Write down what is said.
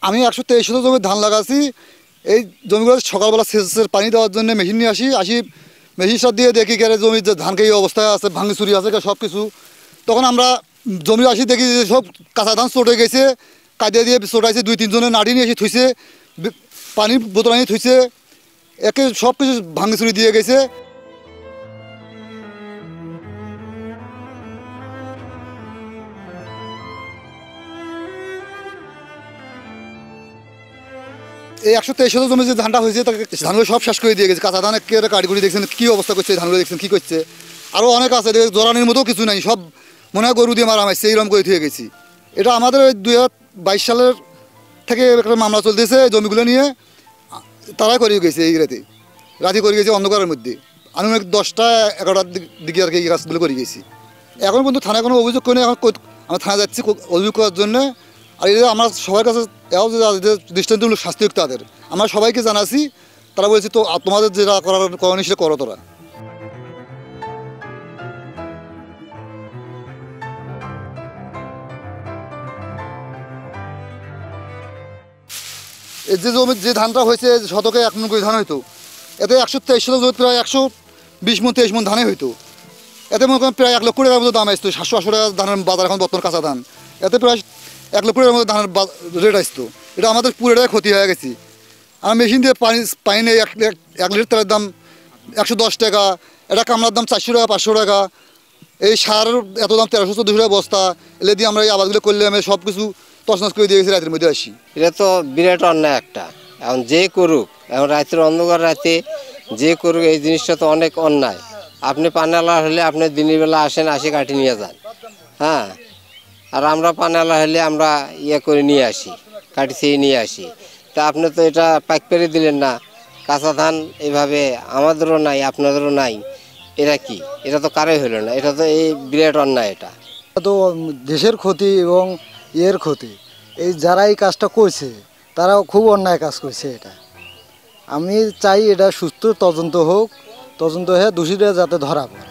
আমি 123 শতক জমি ধান লাগাচ্ছি। এই জমিগুলো সকালবেলা সেচের পানি দেওয়ার জন্য মেশিন নিয়ে আসি মেশিন সার দিয়ে দেখি গেলে জমির যে ধানকে এই অবস্থায় আছে, ভাঙি চুরি আছে সব কিছু। তখন আমরা জমি আসি দেখি যে সব কাঁচা ধান চটে গেছে, কাঁদিয়ে দিয়ে চটাইছে, 2-3 জনের নাড়ি নিয়ে এসে থুইছে, পানির বোতল আনিয়ে থুইছে, একে সব কিছু ভাঙি চুরি দিয়ে গেছে। এই 123 শতক জমি যে ধানটা হয়েছে তাকে ধানগুলো সব শেষ করে দিয়ে গেছে। কাঁচা ধান একেবারে কাঠগুলি দেখছেন কী অবস্থা করছে, ধানগুলো দেখছেন কী করছে। আরও অনেক আছে, জরানির মতো কিছু নাই, সব মনে হয় গরু দিয়ে মারা মারছে, এইরকম করে থুয়ে গেছি। এটা আমাদের ওই 2022 সালের থেকে একটা মামলা চলতেছে জমিগুলো নিয়ে, তারাই করে গেছে এই রাতে করে গেছে অন্ধকারের মধ্যে। আনুমানিক 10টা-11টার দিকে আর কি এই কাজগুলো করে গেছি। এখন পর্যন্ত থানায় কোনো অভিযোগ করে এখন আমরা থানায় যাচ্ছি অভিযোগ করার জন্য। আর এটা আমরা সবার কাছে দৃষ্টান্তমূলক শাস্তি হোক তাদের, আমরা সবাইকে জানাচ্ছি। তারা বলছে তো তোমাদের যেটা করণীয় সেটা করো তোরা। এই যে জমির যে ধানটা হয়েছে শতকে 1 মণ করে ধান হইতো, এতে 123 শতক জমি প্রায় 120 মণ 23 মণ ধানে হইতো। এতে মনে করেন প্রায় 1 লক্ষ টাকার মতো দাম আসতো। 700-800 টাকা ধানের বাজার এখন বর্তমান কাঁচা ধান, এতে প্রায় 1 লক্ষ টাকার মতো ধানের রেট আসতো। এটা আমাদের পুরোটাই ক্ষতি হয়ে গেছে। আর মেশিন দিয়ে পানি নেই, 1 লিটার তেলের দাম 110 টাকা, এটা কামলার দাম 400 টাকা 500 টাকা। এই সার এত দাম 1300-1400 টাকা বস্তা। এলে দিয়ে আমরা এই আবাদগুলো করলে আমি সব কিছু তছনছ করে দিয়ে গেছি রাতের মধ্যে আসি। এটা তো বিরাট অন্যায় একটা। এখন যে করুক, এখন রাতের অন্ধকার রাতে যে করুক, এই জিনিসটা তো অনেক অন্যায়। আপনি পানালা হলে আপনি দিনের বেলা আসেন, আসি কাটি নিয়ে যান, হ্যাঁ। আর আমরা পানালা হলে আমরা করে নিয়ে আসি, কাটি চেয়ে নিয়ে আসি। তা আপনি তো এটা পাক পেরে দিলেন না। কাঁচা ধান এভাবে আমাদেরও নাই, আপনাদেরও নাই, এটা কি? এটা তো কারোই হলো না, এটা তো এই বিরাট অন্যায়। এটা তো দেশের ক্ষতি এবং এর ক্ষতি। এই যারা এই কাজটা করছে তারাও খুব অন্যায় কাজ করছে। এটা আমি চাই এটা সুস্থ তদন্ত হোক, তদন্ত হয়ে দোষীরা যাতে ধরা পড়ে।